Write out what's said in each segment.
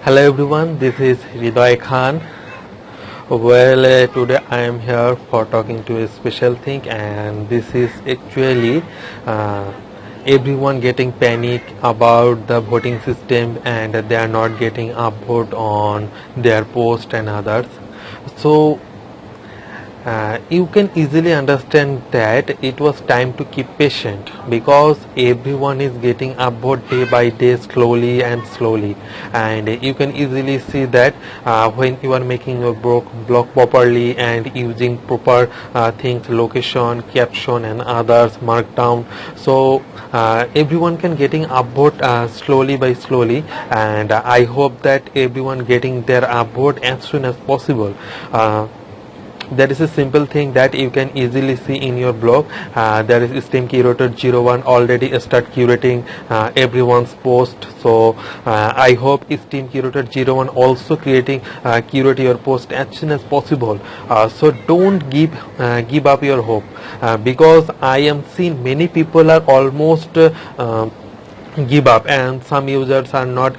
Hello everyone, this is Hriday Khan. Today I am here for talking to a special thing, and this is actually everyone getting panic about the voting system, and they are not getting upvote on their post and others. So you can easily understand that it was time to keep patient, because everyone is getting upvote day by day, slowly and slowly, and you can easily see that when you are making your blog properly and using proper things, location, caption and others, markdown, so everyone can getting upvote slowly by slowly, and I hope that everyone getting their upvote as soon as possible. That is a simple thing that you can easily see in your blog. There is Steam Curator 01 already start curating everyone's post, so I hope Steam Curator 01 also creating curate your post as soon as possible. So don't give up your hope, because I am seeing many people are almost give up, and some users are not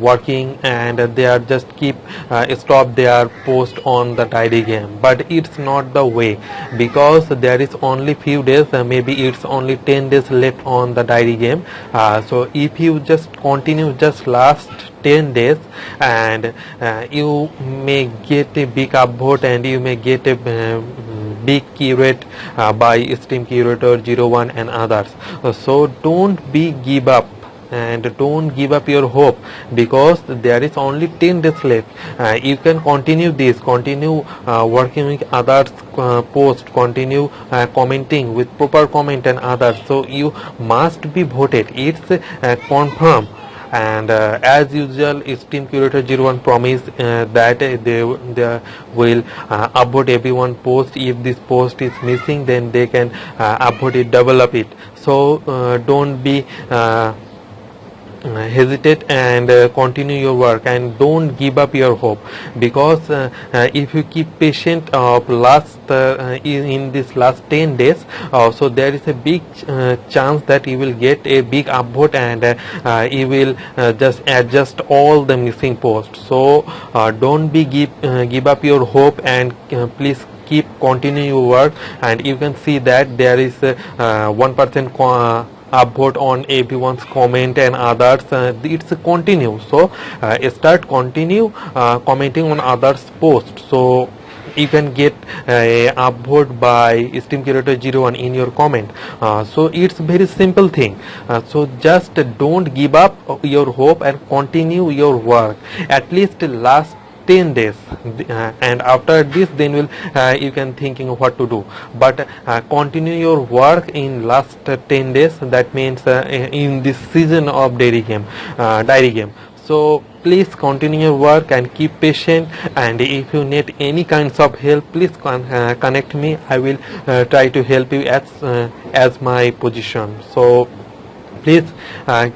working, and they are just stop their post on the diary game. But it's not the way, because there is only few days, maybe it's only 10 days left on the diary game. So if you just continue just last 10 days, and you may get a big upvote, and you may get a big curate by Steam Curator 01 and others. So don't give up, and don't give up your hope, because there is only 10 days left. You can continue working with others post, continue commenting with proper comment and others, so you must be voted. It's confirmed. And as usual, Steam Curator 01 promise that they will upvote everyone post. If this post is missing, then they can upvote it, develop it. So don't be hesitate, and continue your work, and don't give up your hope, because if you keep patient of in this last 10 days, so there is a big chance that you will get a big upvote, and you will just adjust all the missing posts. So don't give up your hope, and please keep continue your work. And you can see that there is 1% upvote on everyone's comment and others. It's a continue, so start continue commenting on others post, so you can get a upvote by Steam Curator 01 in your comment. So it's very simple thing. So just don't give up your hope, and continue your work at least last 10 days, and after this then will you can thinking of what to do. But continue your work in last 10 days, that means in this season of diary game. So please continue your work and keep patient, and if you need any kinds of help, please connect me. I will try to help you as my position. So please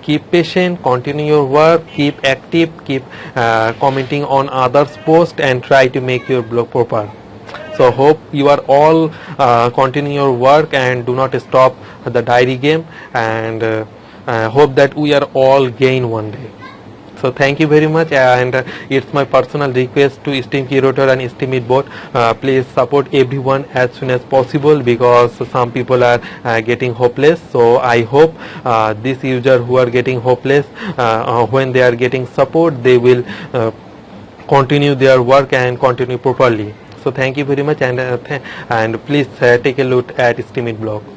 keep patient, continue your work, keep active, keep commenting on others post, and try to make your blog proper. So hope you are all continue your work and do not stop the diary game, and hope that we are all gain one day. So thank you very much, and it's my personal request to Steam Curator and Steemit bot, please support everyone as soon as possible, because some people are getting hopeless. So I hope this user who are getting hopeless, when they are getting support, they will continue their work and continue properly. So thank you very much, and please take a look at Steemit blog.